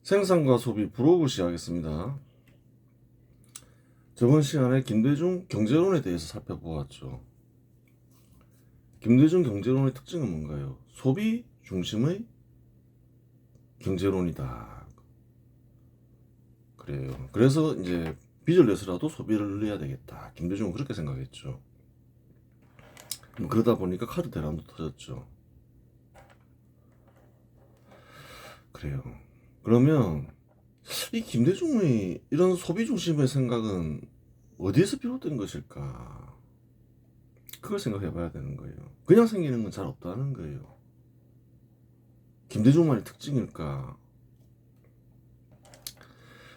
생산과 소비 브로그 시작하겠습니다. 저번 시간에 김대중 경제론에 대해서 살펴보았죠. 김대중 경제론의 특징은 뭔가요? 소비 중심의 경제론이다. 그래요. 그래서 이제 빚을 내서라도 소비를 늘려야 되겠다. 김대중은 그렇게 생각했죠. 그러다 보니까 카드 대란도 터졌죠. 그래요. 그러면 이 김대중의 이런 소비 중심의 생각은 어디에서 비롯된 것일까? 그걸 생각해 봐야 되는 거예요. 그냥 생기는 건 잘 없다는 거예요. 김대중만의 특징일까?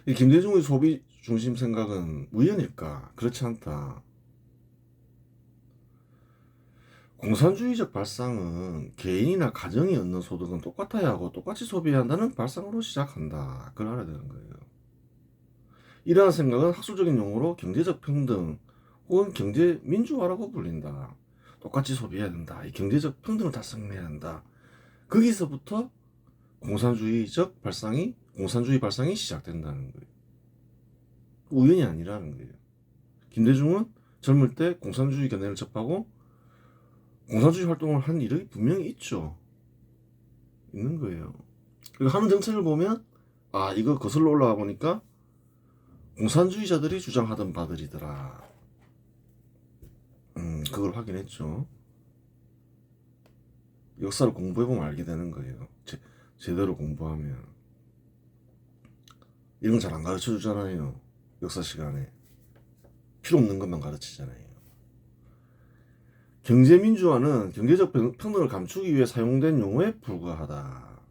이 김대중의 소비 중심 생각은 우연일까? 그렇지 않다. 공산주의적 발상은 개인이나 가정이 얻는 소득은 똑같아야 하고 똑같이 소비해야 한다는 발상으로 시작한다. 그걸 알아야 되는 거예요. 이러한 생각은 학술적인 용어로 경제적 평등 혹은 경제 민주화라고 불린다. 똑같이 소비해야 된다. 이 경제적 평등을 달성해야 한다. 거기서부터 공산주의 발상이 시작된다는 거예요. 우연이 아니라는 거예요. 김대중은 젊을 때 공산주의 견해를 접하고 공산주의 활동을 한 이력이 분명히 있는 거예요. 그리고 하는 정책을 보면 이거 거슬러 올라가 보니까 공산주의자들이 주장하던 바들이더라. 그걸 확인했죠. 역사를 공부해보면 알게 되는 거예요. 제대로 공부하면. 이런 거 잘 안 가르쳐 주잖아요. 역사 시간에. 필요 없는 것만 가르치잖아요. 경제민주화는 경제적 평등을 감추기 위해 사용된 용어에 불과하다.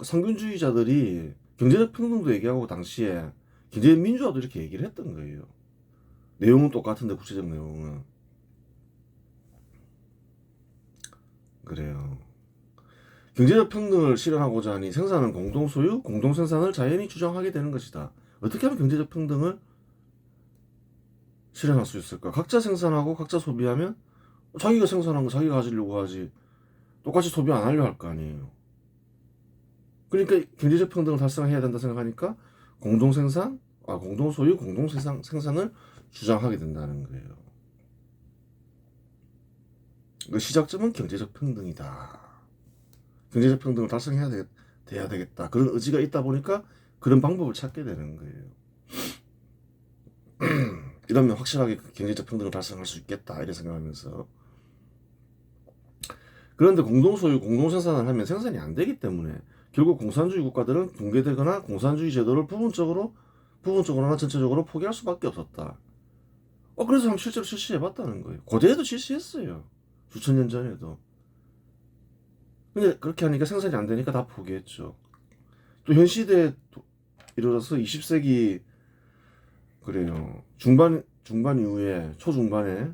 상균주의자들이 경제적 평등도 얘기하고 당시에 경제민주화도 이렇게 얘기를 했던 거예요. 내용은 똑같은데 구체적 내용은. 그래요. 경제적 평등을 실현하고자 하니 생산은 공동소유, 공동생산을 자연히 주장하게 되는 것이다. 어떻게 하면 경제적 평등을 실현할 수 있을까? 각자 생산하고 각자 소비하면 자기가 생산한 거 자기가 가지려고 하지 똑같이 소비 안 하려 할 거 아니에요. 그러니까 경제적 평등을 달성해야 된다 생각하니까 공동소유, 공동생산을 주장하게 된다는 거예요. 그 시작점은 경제적 평등이다. 경제적 평등을 돼야 되겠다. 그런 의지가 있다 보니까 그런 방법을 찾게 되는 거예요. 이러면 확실하게 경제적 평등을 달성할 수 있겠다. 이렇게 생각하면서. 그런데 공동소유, 공동생산을 하면 생산이 안 되기 때문에 결국 공산주의 국가들은 붕괴되거나 공산주의 제도를 부분적으로나 전체적으로 포기할 수밖에 없었다. 그래서 한번 실제로 실시해봤다는 거예요. 고대에도 실시했어요. 수천 년 전에도. 근데 그렇게 하니까 생산이 안 되니까 다 포기했죠. 또 현 시대에 이르러서 20세기 그래요. 중반 이후에 초중반에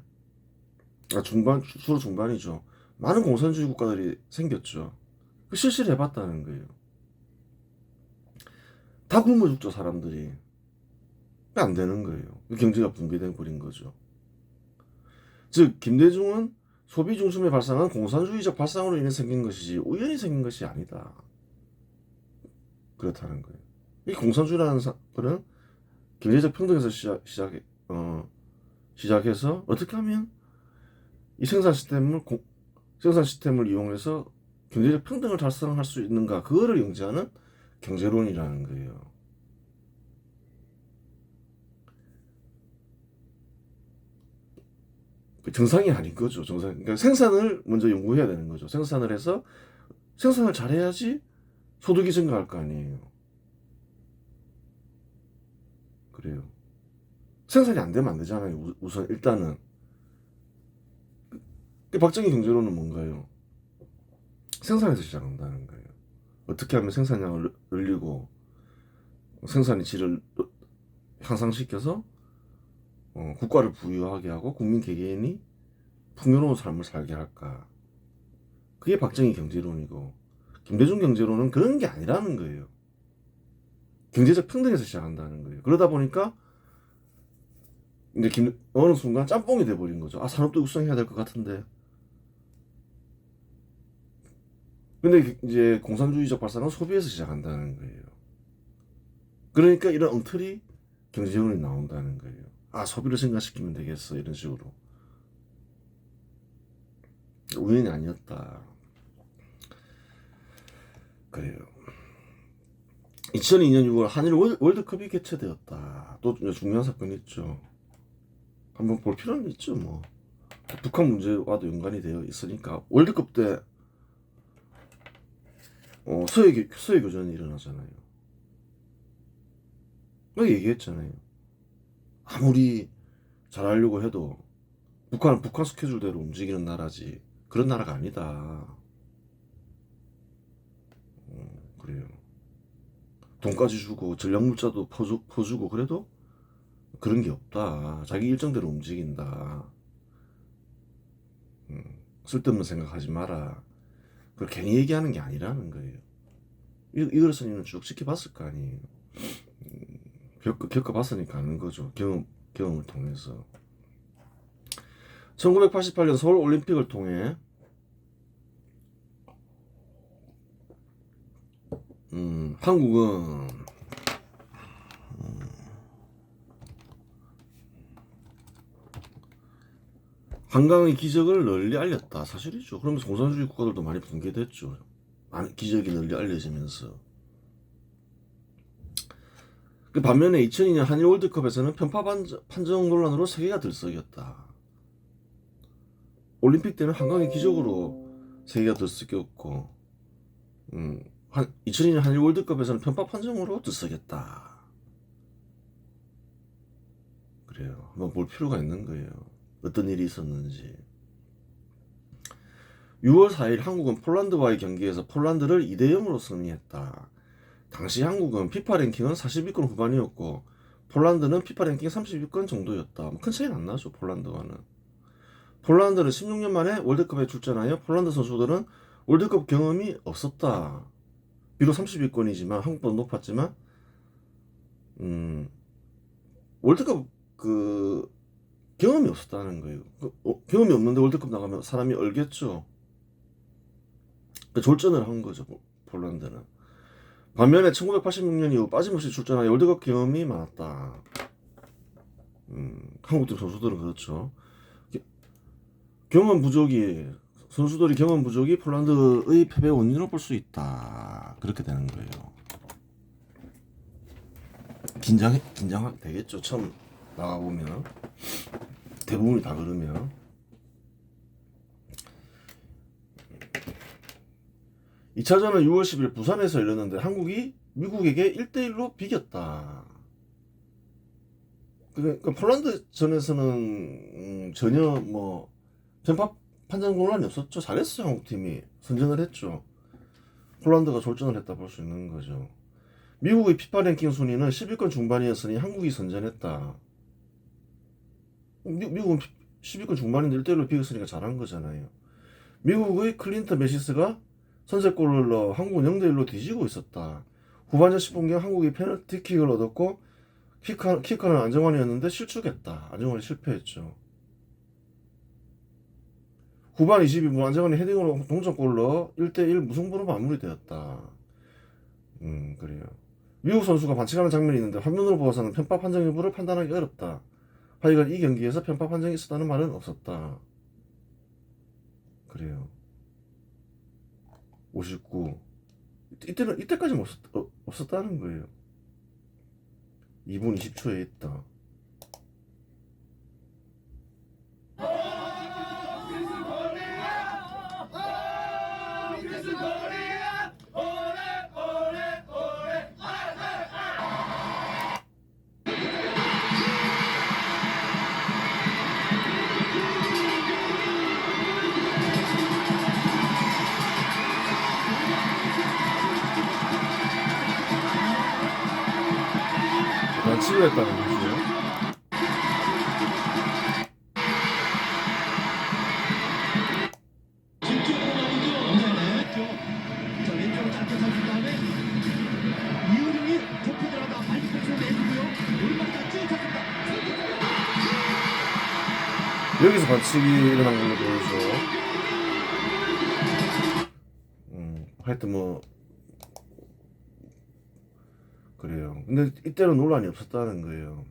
주로 중반이죠. 많은 공산주의 국가들이 생겼죠. 그 실시를 해봤다는 거예요. 다 굶어 죽죠, 사람들이. 안 되는 거예요. 경제가 붕괴된 꼴인 거죠. 즉, 김대중은 소비 중심의 발상은 공산주의적 발상으로 인해 생긴 것이지 우연히 생긴 것이 아니다. 그렇다는 거예요. 이 공산주의라는 거는 경제적 평등에서 시작해서 어떻게 하면 이 생산 시스템을 이용해서 경제적 평등을 달성할 수 있는가 그거를 연구하는 경제론이라는 거예요. 정상이 아닌 거죠. 그러니까 생산을 먼저 연구해야 되는 거죠. 생산을 해서 생산을 잘해야지 소득이 증가할 거 아니에요. 그래요. 생산이 안 되면 안 되잖아요. 우선 일단은. 박정희 경제론은 뭔가요? 생산에서 시작한다는 거예요. 어떻게 하면 생산량을 늘리고 생산의 질을 향상시켜서 국가를 부유하게 하고 국민 개개인이 풍요로운 삶을 살게 할까. 그게 박정희 경제론이고 김대중 경제론은 그런 게 아니라는 거예요. 경제적 평등에서 시작한다는 거예요. 그러다 보니까 이제 어느 순간 짬뽕이 돼버린 거죠. 산업도 육성해야 될 것 같은데. 근데 이제 공산주의적 발상은 소비에서 시작한다는 거예요. 그러니까 이런 엉터리 경제론이 나온다는 거예요. 아, 소비를 증가시키면 되겠어, 이런 식으로. 우연이 아니었다. 그래요. 2002년 6월 한일 월드컵이 개최되었다. 또 중요한 사건이 있죠. 한번 볼 필요는 있죠. 뭐 북한 문제와도 연관이 되어 있으니까. 월드컵 때 서해 교전이 일어나잖아요. 막 얘기했잖아요. 아무리 잘하려고 해도 북한은 북한 스케줄대로 움직이는 나라지 그런 나라가 아니다. 그래요. 돈까지 주고 전략물자도 퍼주고 그래도 그런 게 없다. 자기 일정대로 움직인다. 쓸데없는 생각하지 마라. 그걸 괜히 얘기하는 게 아니라는 거예요. 이걸 스님은 쭉 지켜봤을 거 아니에요. 겪어봤으니까 아는 거죠. 경험을 통해서. 1988년 서울 올림픽을 통해 한국은 한강의 기적을 널리 알렸다. 사실이죠. 그러면서 공산주의 국가들도 많이 붕괴됐죠. 기적이 널리 알려지면서. 그 반면에 2002년 한일 월드컵에서는 편파 판정 논란으로 세계가 들썩였다. 올림픽 때는 한강의 기적으로 세계가 들썩였고 2002년 한일 월드컵에서는 편파 판정으로 들썩였다. 그래요. 한번 볼 필요가 있는 거예요. 어떤 일이 있었는지. 6월 4일 한국은 폴란드와의 경기에서 폴란드를 2대0으로 승리했다. 당시 한국은 피파 랭킹은 40위권 후반이었고 폴란드는 피파 랭킹 30위권 정도였다. 큰 차이는 안 나죠. 폴란드와는. 폴란드는 16년 만에 월드컵에 출전하여 폴란드 선수들은 월드컵 경험이 없었다. 비록 30위권이지만 한국보다 높았지만 월드컵 경험이 없었다는 거예요. 경험이 없는데 월드컵 나가면 사람이 얼겠죠. 졸전을 한 거죠. 폴란드는. 반면에 1986년 이후 빠짐없이 출전하여 월드컵 경험이 많았다. 한국 선수들은 그렇죠. 선수들이 경험 부족이 폴란드의 패배 원인으로 볼 수 있다. 그렇게 되는 거예요. 긴장 되겠죠. 처음 나가보면. 대부분이 다 그러면. 2차전은 6월 10일 부산에서 열렸는데 한국이 미국에게 1대1로 비겼다. 그러니까 폴란드전에서는 전혀 편파 판정 논란이 없었죠. 잘했어요. 한국팀이 선전을 했죠. 폴란드가 졸전을 했다 볼 수 있는 거죠. 미국의 피파 랭킹 순위는 10위권 중반이었으니 한국이 선전했다. 미국은 10위권 중반인데 1대1로 비겼으니까 잘한 거잖아요. 미국의 클린턴 메시스가 선제골을 넣어 한국은 0대1로 뒤지고 있었다. 후반전 10분경 한국이 페널티킥을 얻었고 키커는 안정환이었는데 실축했다. 안정환이 실패했죠. 후반 22분 안정환이 헤딩으로 동점골을 넣어 1대1 무승부로 마무리되었다. 그래요. 미국 선수가 반칙하는 장면이 있는데 화면으로 보아서는 편파 판정 여부를 판단하기 어렵다. 하여간 이 경기에서 편파 판정이 있었다는 말은 없었다. 그래요. 59. 이때까지는 없었다는 거예요. 2분 20초에 있다. 치료했다는 거죠. 여기서 반칙이 일어난 걸로 보여줘. 하여튼 뭐 그래요. 근데 이때는 논란이 없었다는 거예요.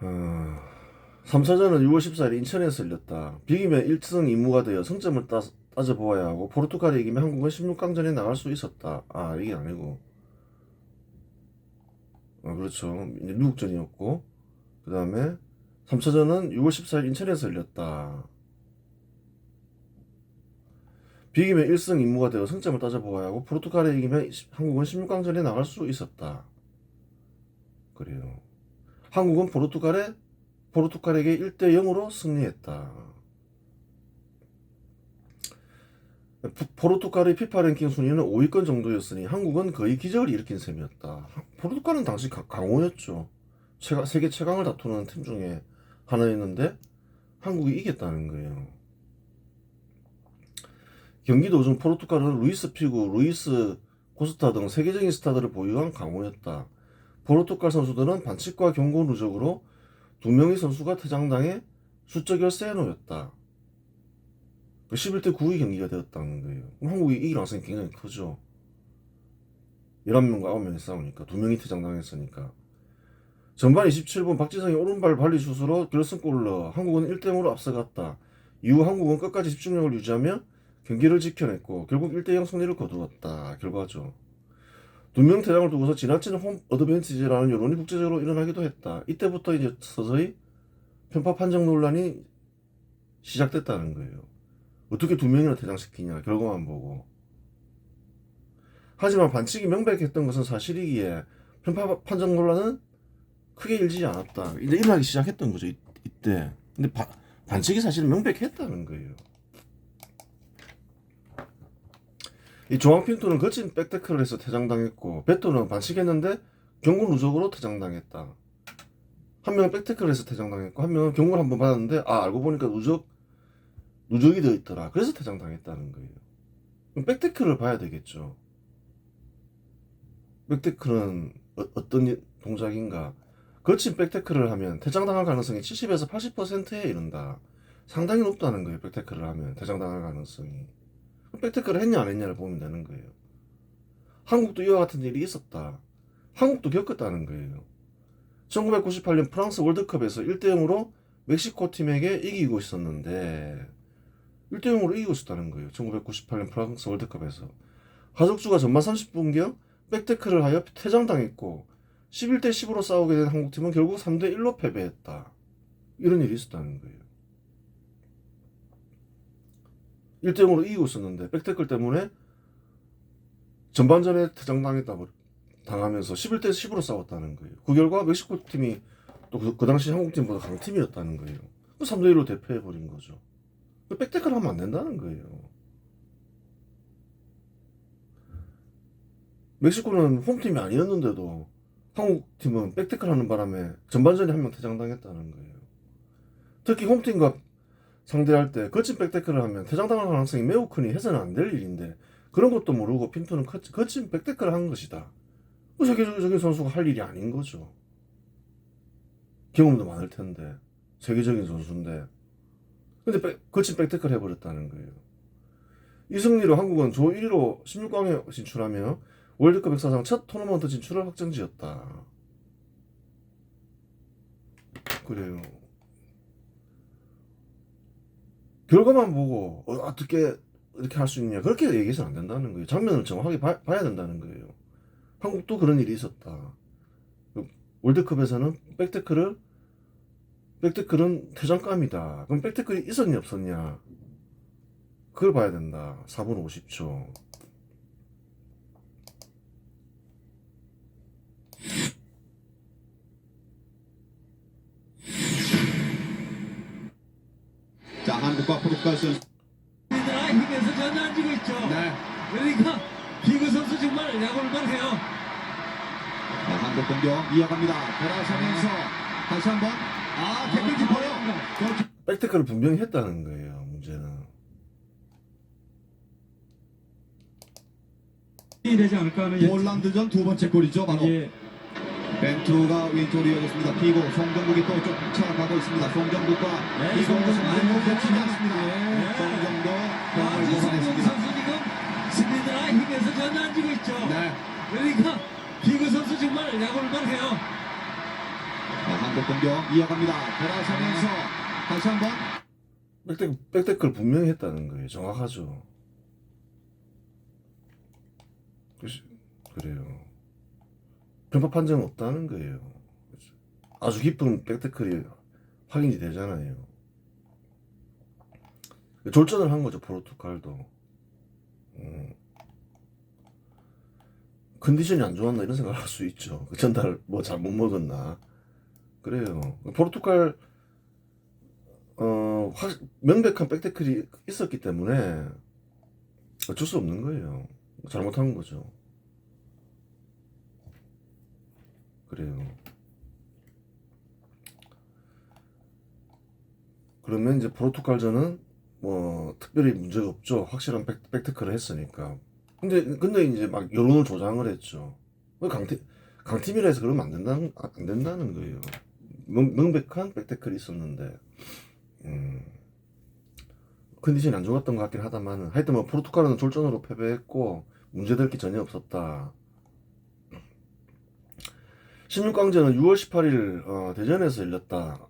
3차전은 6월 14일 인천에서 열렸다. 비기면 1승 2무가 되어 승점을 따져보아야 하고 포르투갈이 이기면 한국은 16강전에 나갈 수 있었다. 아, 이게 아니고 그렇죠. 이제 미국전이었고 그 다음에 3차전은 6월 14일 인천에서 열렸다. 비기면 1승 2무가 되어 승점을 따져보아야 하고 포르투갈이 이기면 한국은 16강전에 나갈 수 있었다. 그래요. 한국은 포르투갈에게 1대 0으로 승리했다. 포르투갈의 피파 랭킹 순위는 5위권 정도였으니 한국은 거의 기적을 일으킨 셈이었다. 포르투갈은 당시 강호였죠. 세계 최강을 다투는 팀 중에 하나였는데 한국이 이겼다는 거예요. 경기 도중 포르투갈은 루이스 피구, 루이스 코스타 등 세계적인 스타들을 보유한 강호였다. 포르투갈 선수들은 반칙과 경고 누적으로 2명의 선수가 퇴장당해 수적 열세에 놓였다. 11대 9의 경기가 되었다는 거예요. 그럼 한국이 이길 가능성이 굉장히 크죠. 11명과 9명이 싸우니까 2명이 퇴장당했으니까. 전반 27분 박지성이 오른발 발리슛으로 결승골을 넣어 한국은 1대0으로 앞서갔다. 이후 한국은 끝까지 집중력을 유지하며 경기를 지켜냈고 결국 1대0 승리를 거두었다. 결과죠. 2명 퇴장을 두고서 지나치는 홈 어드밴티지라는 여론이 국제적으로 일어나기도 했다. 이때부터 이제 서서히 편파 판정 논란이 시작됐다는 거예요. 어떻게 2명이나 퇴장시키냐 결과만 보고. 하지만 반칙이 명백했던 것은 사실이기에 편파 판정 논란은 크게 일지 않았다. 이제 일어나기 시작했던 거죠. 이때. 근데 반칙이 사실 명백했다는 거예요. 이 조항핀토는 거친 백태클을 해서 퇴장당했고 베토는 반칙했는데 경고 누적으로 퇴장당했다. 한 명은 백태클을 해서 퇴장당했고 한 명은 경고를 한번 받았는데 알고 보니까 누적이 되어 있더라. 그래서 퇴장당했다는 거예요. 그럼 백태클을 봐야 되겠죠. 백태클은 어떤 동작인가? 거친 백태클을 하면 퇴장당할 가능성이 70에서 80%에 이른다. 상당히 높다는 거예요. 백태클을 하면 퇴장당할 가능성이. 백태클을 했냐 안 했냐를 보면 되는 거예요. 한국도 이와 같은 일이 있었다. 한국도 겪었다는 거예요. 1998년 프랑스 월드컵에서 1대0으로 멕시코 팀에게 이기고 있었는데 1대0으로 이기고 있었다는 거예요. 1998년 프랑스 월드컵에서. 하석주가 전반 30분경 백태클을 하여 퇴장당했고 11대 10으로 싸우게 된 한국팀은 결국 3대 1로 패배했다. 이런 일이 있었다는 거예요. 1대0으로 이기고 있었는데 백태클 때문에 전반전에 당하면서 11대 10으로 싸웠다는 거예요. 그 결과 멕시코 팀이 또 그 당시 한국팀보다 강팀이었다는 거예요. 3대 1로 대패해버린 거죠. 백태클 하면 안 된다는 거예요. 멕시코는 홈팀이 아니었는데도 한국팀은 백태클 하는 바람에 전반전에 한 명 퇴장당했다는 거예요. 특히 홈팀과 상대할 때 거친 백태클을 하면 퇴장당할 가능성이 매우 크니 해서는 안 될 일인데 그런 것도 모르고 핀토는 거친 백태클을 한 것이다. 세계적인 선수가 할 일이 아닌 거죠. 경험도 많을 텐데 세계적인 선수인데 근데 거친 백태클 해버렸다는 거예요. 이 승리로 한국은 조 1위로 16강에 진출하며 월드컵 역사상 첫 토너먼트 진출을 확정지었다. 그래요. 결과만 보고 어떻게 이렇게 할 수 있냐 그렇게 얘기해서는 안 된다는 거예요. 장면을 정확하게 봐야 된다는 거예요. 한국도 그런 일이 있었다. 월드컵에서는 백태클은 퇴장감이다. 그럼 백태클이 있었냐 없었냐 그걸 봐야 된다. 4분 50초. 자, 한국과 포르투갈 선수 힘에서 전혀 안 지고 있죠. 네. 그러니까 비그 선수 정말 야구를 해요. 한국 공격 이어갑니다. 돌아서면서 다시 한번 태클 짚어요. 백태클을 분명히 했다는 거예요. 문제는. 되지 않을까 하는 폴란드전 두 번째 골이죠. 바로 벤투가 왼쪽으로 이어졌습니다. 피고 송정국이 또 쫓아가고 있습니다. 송정국과 피고 송정국 놓치지 않습니다. 송정도 병을 보관했습니다. 이탈리아가 힘에서 전혀 안 지고 있죠. 네. 그러니까 피그 선수 정말 야구를만 해요. 한국 공격 이어갑니다. 돌아서면서 다시 한번 백태클 분명히 했다는 거예요. 정확하죠. 그래요. 편파 판정은 없다는 거예요. 아주 깊은 백태클이 확인이 되잖아요. 졸전을 한 거죠, 포르투갈도. 컨디션이 안 좋았나 이런 생각을 할 수 있죠. 그 전달 뭐 잘못 먹었나. 그래요. 포르투갈 명백한 백태클이 있었기 때문에 어쩔 수 없는 거예요. 잘못한 거죠. 그래요. 그러면 이제 포르투갈전은 뭐 특별히 문제가 없죠. 확실한 백태클을 했으니까. 근데 이제 막 여론을 조장을 했죠. 강팀이라 해서 그러면 안 된다는 거예요. 명백한 백태클이 있었는데 컨디션이 안 좋았던 것 같긴 하다만 하여튼 뭐 포르투갈은 졸전으로 패배했고 문제될 게 전혀 없었다. 16강전은 6월 18일 대전에서 열렸다.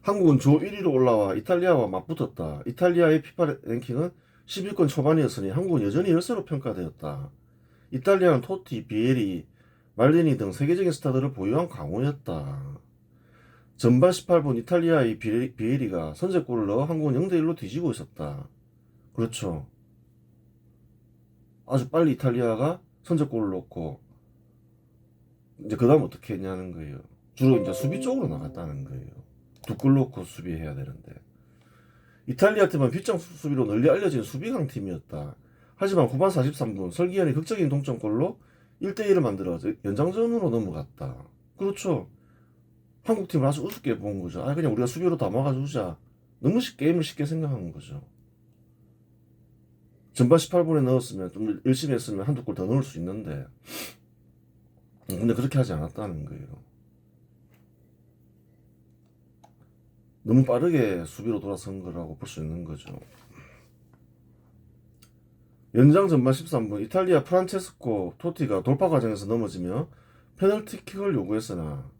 한국은 조 1위로 올라와 이탈리아와 맞붙었다. 이탈리아의 피파 랭킹은 10위권 초반이었으니 한국은 여전히 열세로 평가되었다. 이탈리아는 토티, 비에리, 말디니 등 세계적인 스타들을 보유한 강호였다. 전반 18분 이탈리아의 비에리가 선제골을 넣어 한국은 0대1로 뒤지고 있었다. 그렇죠. 아주 빨리 이탈리아가 선제골을 넣고 이제 그 다음 어떻게 했냐는 거예요. 주로 이제 수비 쪽으로 나갔다는 거예요. 두 골 넣고 수비해야 되는데 이탈리아 팀은 빗장 수비로 널리 알려진 수비 강팀이었다. 하지만 후반 43분 설기현이 극적인 동점골로 1대1을 만들어 연장전으로 넘어갔다. 그렇죠. 한국팀을 아주 우습게 본 거죠. 그냥 우리가 수비로 다 막아주자. 너무 게임을 쉽게 생각한 거죠. 전반 18분에 넣었으면 좀 열심히 했으면 한두 골 더 넣을 수 있는데 근데 그렇게 하지 않았다는 거예요. 너무 빠르게 수비로 돌아선 거라고 볼 수 있는 거죠. 연장 전반 13분 이탈리아 프란체스코 토티가 돌파 과정에서 넘어지며 페널티킥을 요구했으나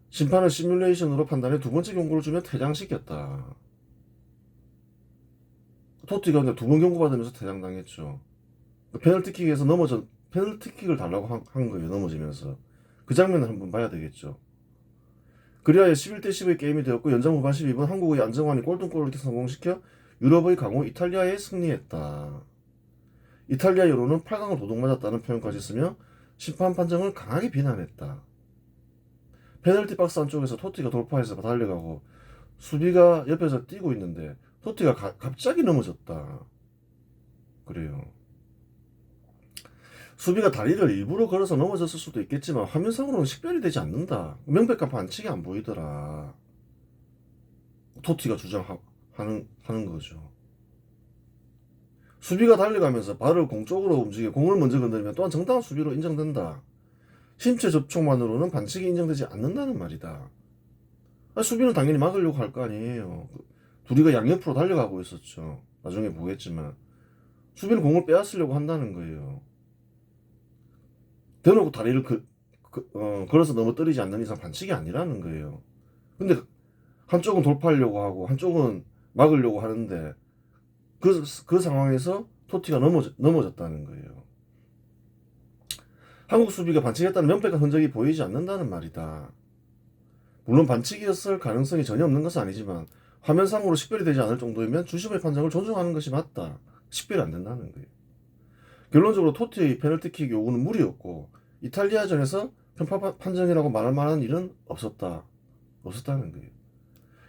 심판은 시뮬레이션으로 판단해 두 번째 경고를 주며 퇴장시켰다. 토티가 근데 두 번 경고받으면서 퇴장당했죠. 페널티킥에서 페널티킥을 달라고 한 거예요. 넘어지면서. 그 장면을 한번 봐야 되겠죠. 그리하여 11대10의 게임이 되었고 연장 후반 12분 한국의 안정환이 골든골을 성공시켜 유럽의 강호 이탈리아에 승리했다. 이탈리아 여론은 8강을 도둑맞았다는 표현까지 쓰며 심판 판정을 강하게 비난했다. 페널티 박스 안쪽에서 토티가 돌파해서 달려가고 수비가 옆에서 뛰고 있는데 토티가 갑자기 넘어졌다. 그래요. 수비가 다리를 일부러 걸어서 넘어졌을 수도 있겠지만 화면상으로는 식별이 되지 않는다. 명백한 반칙이 안 보이더라. 토티가 주장하는 거죠. 수비가 달려가면서 발을 공 쪽으로 움직여 공을 먼저 건드리면 또한 정당한 수비로 인정된다. 신체 접촉만으로는 반칙이 인정되지 않는다는 말이다. 수비는 당연히 막으려고 할 거 아니에요. 둘이가 양옆으로 달려가고 있었죠. 나중에 보겠지만 수비는 공을 빼앗으려고 한다는 거예요. 대놓고 다리를 걸어서 넘어뜨리지 않는 이상 반칙이 아니라는 거예요. 근데 한쪽은 돌파하려고 하고 한쪽은 막으려고 하는데 그 상황에서 토티가 넘어졌다는 거예요. 한국 수비가 반칙했다는 명백한 흔적이 보이지 않는다는 말이다. 물론 반칙이었을 가능성이 전혀 없는 것은 아니지만 화면상으로 식별이 되지 않을 정도이면 주심의 판정을 존중하는 것이 맞다. 식별이 안 된다는 거예요. 결론적으로 토티의 페널티킥 요구는 무리였고 이탈리아전에서 편파 판정이라고 말할 만한 일은 없었다는 거예요.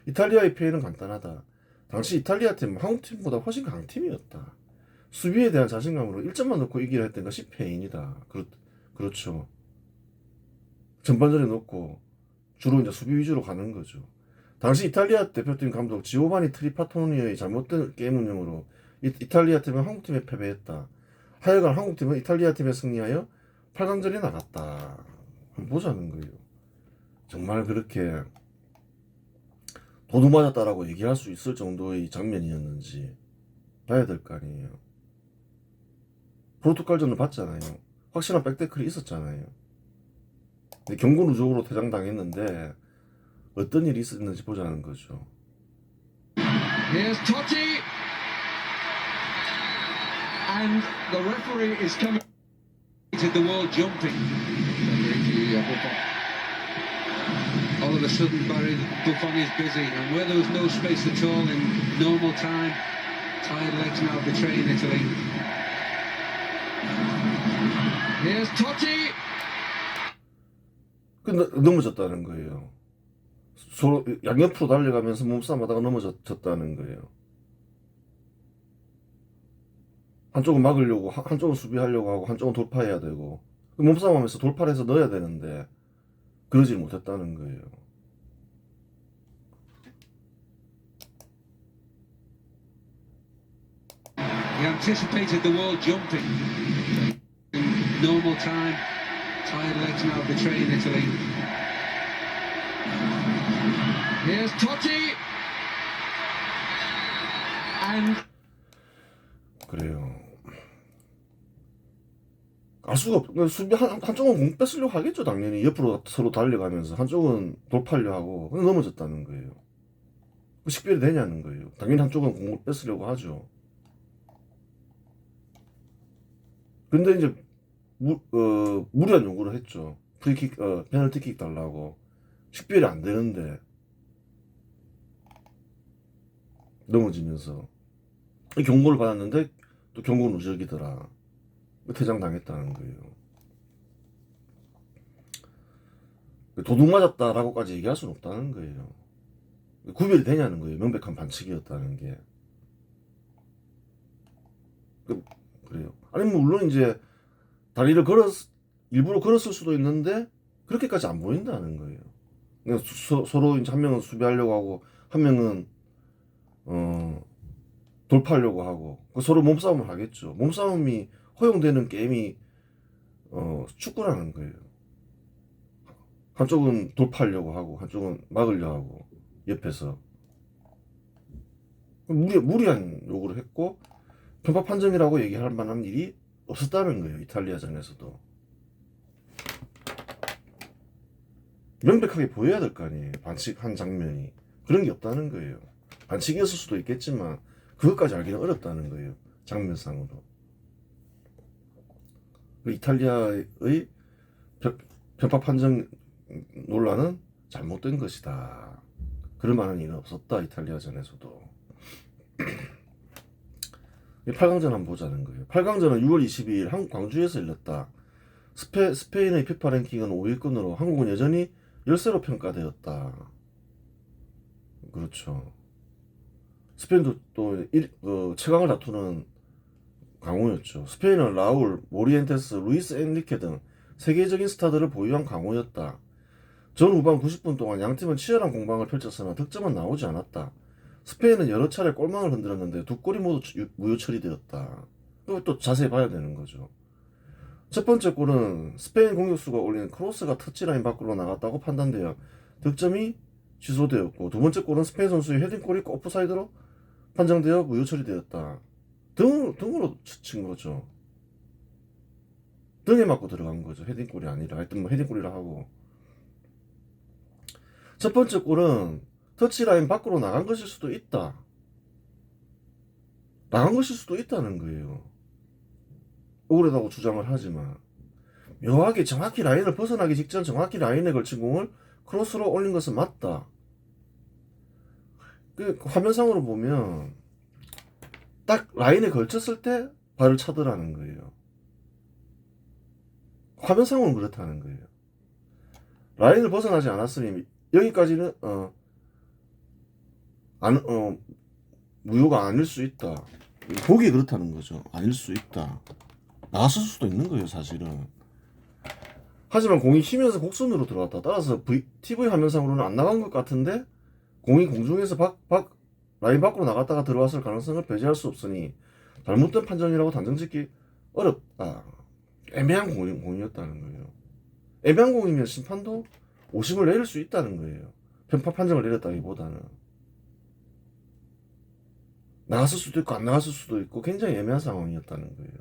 이탈리아의 피해는 간단하다. 당시 이탈리아 팀은 한국 팀보다 훨씬 강팀이었다. 수비에 대한 자신감으로 1점만 넣고 이기려 했던 것이 패인이다. 그렇죠. 전반전에 넣고 주로 이제 수비 위주로 가는 거죠. 당시 이탈리아 대표팀 감독 지오바니 트리파토니의 잘못된 게임 운영으로 이탈리아 팀은 한국 팀에 패배했다. 하여간 한국 팀은 이탈리아 팀에 승리하여 8강전에 나갔다. 한번 보자는 거예요. 정말 그렇게 도둑맞았다라고 얘기할 수 있을 정도의 장면이었는지 봐야 될 거 아니에요. 포르투갈전을 봤잖아요. 확실한 백태클이 있었잖아요. 근데 경고 누적으로 퇴장당했는데 어떤 일이 있었는지 보자는 거죠. Here's Totti, and the referee is coming to the wall jumping. All of a sudden, Barry Buffon is busy, and where there was no space at all in normal time, tired legs now betraying Italy. Here's Totti. 근데 넘어졌다는 거예요. 서로 양옆으로 달려가면서 몸싸움하다가 넘어졌다는 거예요. 한쪽은 막으려고, 한쪽은 수비하려고 하고, 한쪽은 돌파해야 되고, 몸싸움하면서 돌파를 해서 넣어야 되는데 그러지 못했다는 거예요. He anticipated the wall jumping. In normal time, tired legs now betraying Italy. Here's Totti, and 그래요. 알 수가 없. 수비 한쪽은 공 뺏으려고 하겠죠, 당연히. 옆으로 서로 달려가면서 한쪽은 돌파하려 하고 넘어졌다는 거예요. 식별이 되냐는 거예요. 당연히 한쪽은 공을 뺏으려고 하죠. 근데 이제 무리한 요구를 했죠. 프리킥, 페널티킥 달라고. 식별이 안 되는데 넘어지면서 경고를 받았는데 또 경고 누적이더라. 퇴장 당했다는 거예요. 도둑 맞았다라고까지 얘기할 수는 없다는 거예요. 구별이 되냐는 거예요. 명백한 반칙이었다는 게. 그래요. 아니 뭐 물론 이제 다리를 일부러 걸었을 수도 있는데 그렇게까지 안 보인다는 거예요. 그러니까 서로 이제 한 명은 수비하려고 하고 한 명은 돌파하려고 하고 서로 몸싸움을 하겠죠. 몸싸움이 허용되는 게임이 축구라는 거예요. 한쪽은 돌파하려고 하고 한쪽은 막으려고 하고 옆에서 무리한 요구를 했고 편파 판정이라고 얘기할 만한 일이 없었다는 거예요. 이탈리아전에서도 명백하게 보여야 될 거 아니에요. 반칙한 장면이 그런 게 없다는 거예요. 반칙이었을 수도 있겠지만 그것까지 알기는 어렵다는 거예요. 장면상으로. 이탈리아의 편파 판정 논란은 잘못된 것이다. 그럴 만한 일은 없었다. 이탈리아전에서도. 8강전 한번 보자는 거예요. 8강전은 6월 22일 한국 광주에서 열렸다. 스페인의 피파 랭킹은 5위권으로 한국은 여전히 열세로 평가되었다. 그렇죠. 스페인도 또 최강을 다투는 강호였죠. 스페인은 라울, 모리엔테스, 루이스 엔리케 등 세계적인 스타들을 보유한 강호였다. 전 후반 90분 동안 양팀은 치열한 공방을 펼쳤으나 득점은 나오지 않았다. 스페인은 여러 차례 골망을 흔들었는데 두 골이 모두 무효 처리되었다. 이거 또 자세히 봐야 되는 거죠. 첫 번째 골은 스페인 공격수가 올린 크로스가 터치라인 밖으로 나갔다고 판단되어 득점이 취소되었고, 두 번째 골은 스페인 선수의 헤딩골이 오프사이드로 판정되어 무효 처리되었다. 등으로 친 거죠. 등에 맞고 들어간 거죠. 헤딩골이 아니라. 하여튼 뭐 헤딩골이라 하고. 첫 번째 골은 터치라인 밖으로 나간 것일 수도 있다. 나간 것일 수도 있다는 거예요. 억울하다고 주장을 하지만 묘하게 정확히 라인을 벗어나기 직전 정확히 라인에 걸친 공을 크로스로 올린 것은 맞다. 그 화면상으로 보면 딱 라인에 걸쳤을 때 발을 차더라는 거예요. 화면상으로는 그렇다는 거예요. 라인을 벗어나지 않았으니 여기까지는 무효가 아닐 수 있다. 보기에 그렇다는 거죠. 아닐 수 있다. 나갔을 수도 있는 거예요, 사실은. 하지만 공이 휘면서 곡선으로 들어갔다. 따라서 TV 화면상으로는 안 나간 것 같은데 공이 공중에서 라인 밖으로 나갔다가 들어왔을 가능성을 배제할 수 없으니 잘못된 판정이라고 단정짓기 어렵다. 애매한 공이었다는 거예요. 애매한 공이면 심판도 오심을 내릴 수 있다는 거예요. 편파 판정을 내렸다기보다는. 나갔을 수도 있고 안 나갔을 수도 있고 굉장히 애매한 상황이었다는 거예요.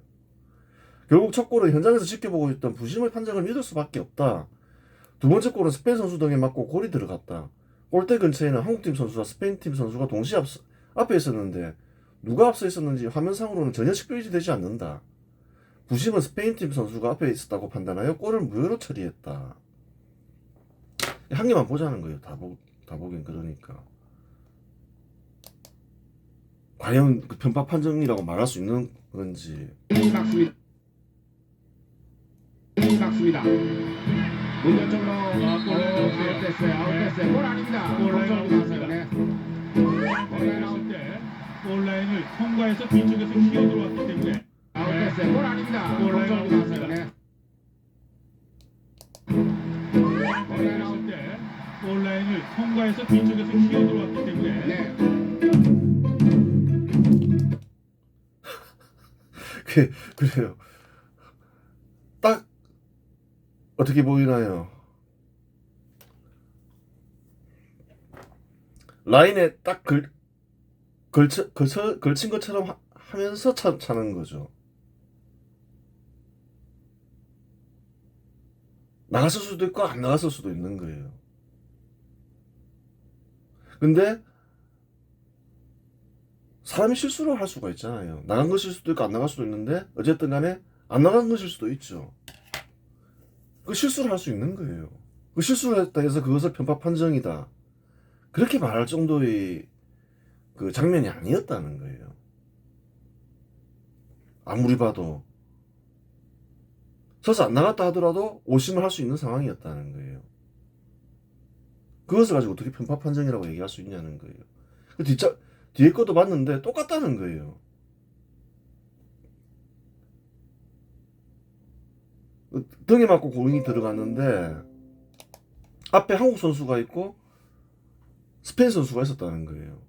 결국 첫 골은 현장에서 지켜보고 있던 부심의 판정을 믿을 수밖에 없다. 두 번째 골은 스페인 선수 등에 맞고 골이 들어갔다. 골대 근처에는 한국팀 선수와 스페인팀 선수가 동시에 앞에 있었는데 누가 앞서 있었는지 화면상으로는 전혀 식별이 되지 않는다. 부심은 스페인팀 선수가 앞에 있었다고 판단하여 골을 무효로 처리했다. 한 개만 보자는 거예요. 다 보긴 그러니까. 과연 그 편파 판정이라고 말할 수 있는 건지. 막습니다. 문전적으로 아웃됐어요. 아웃됐어요. 골 아닙니다. 골라인을 통과해서 뒤쪽에서 기어 들어왔기 때문에 아웃됐어요. 골 아닙니다. 골라인을 통과해서 뒤쪽에서 기어 들어왔기 때문에 네. 그래요. 딱 어떻게 보이나요? 라인에 딱 걸친 것처럼 하면서 차는 거죠. 나갔을 수도 있고 안 나갔을 수도 있는 거예요. 근데 사람이 실수를 할 수가 있잖아요. 나간 것일 수도 있고 안 나갈 수도 있는데 어쨌든 간에 안 나간 것일 수도 있죠. 그 실수를 할 수 있는 거예요. 그 실수를 했다 해서 그것을 편파 판정이다. 그렇게 말할 정도의 그 장면이 아니었다는 거예요. 아무리 봐도. 서서 안 나갔다 하더라도 오심을 할 수 있는 상황이었다는 거예요. 그것을 가지고 어떻게 편파 판정이라고 얘기할 수 있냐는 거예요. 뒤에 것도 봤는데 똑같다는 거예요. 등에 맞고 공이 들어갔는데 앞에 한국 선수가 있고 스페인 선수가 있었다는 거예요.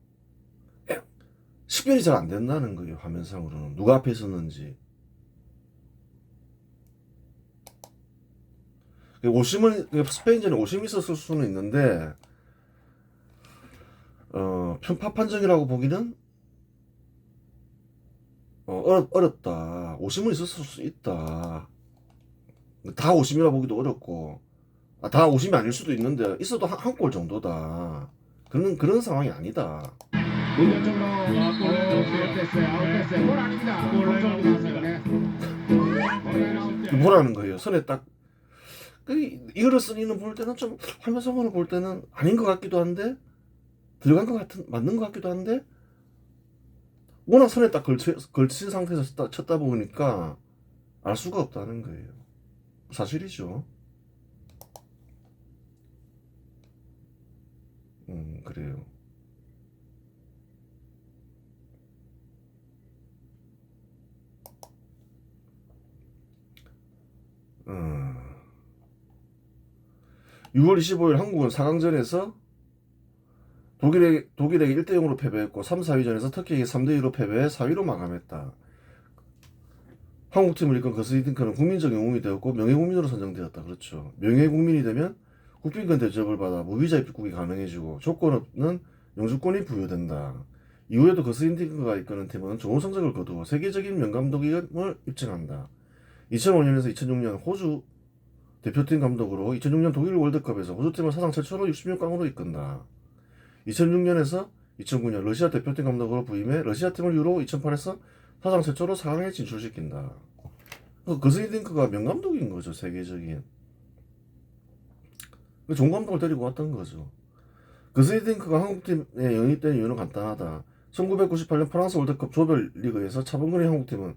식별이 잘 안 된다는 거예요. 화면상으로는 누가 앞에 있었는지. 스페인전에 오심이 있었을 수는 있는데 편파 판정이라고 보기는 어렵다. 오심은 있었을 수 있다. 다 오심이라 보기도 어렵고 다 오심이 아닐 수도 있는데 있어도 한 골 정도다. 그런 상황이 아니다. 문전적으로 아웃됐어요. 골 아닙니다. 뭐라는 거예요? 선에 딱 이거를 쓰니는 볼 때는 좀 화면상으로 볼 때는 아닌 것 같기도 한데 들어간 것 같은 맞는 것 같기도 한데 워낙 선에 딱 걸친 상태에서 쳤다 보니까 알 수가 없다는 거예요. 사실이죠. 그래요. 음. 6월 25일 한국은 4강전에서 독일에게 1대0으로 패배했고 3, 4위전에서 터키에게 3대2로 패배해 4위로 마감했다. 한국팀을 이끈 거스이딩크는 국민적 영웅이 되었고 명예국민으로 선정되었다. 그렇죠. 명예국민이 되면 국빈권 대접을 받아 무비자 입국이 가능해지고 조건은 영주권이 부여된다. 이후에도 거스이딩크가 이끄는 팀은 좋은 성적을 거두어 세계적인 명감독임을 입증한다. 2005년에서 2006년 호주 대표팀 감독으로 2006년 독일 월드컵에서 호주팀을 사상 최초로 66강으로 이끈다. 2006년에서 2009년 러시아 대표팀 감독으로 부임해 러시아팀을 유로 2008에서 사상 최초로 4강에 진출시킨다. 거스이딩크가 명감독인 거죠. 세계적인. 좋은 감독을 데리고 왔던 거죠. 거스이딩크가 한국팀에 영입된 이유는 간단하다. 1998년 프랑스 월드컵 조별리그에서 차범근의 한국팀은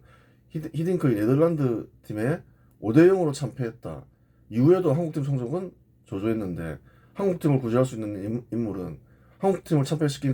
히딩크의 네덜란드 팀에 5대0으로 참패했다. 이후에도 한국팀 성적은 저조했는데 한국팀을 구제할 수 있는 인물은 한국팀을 참패시킨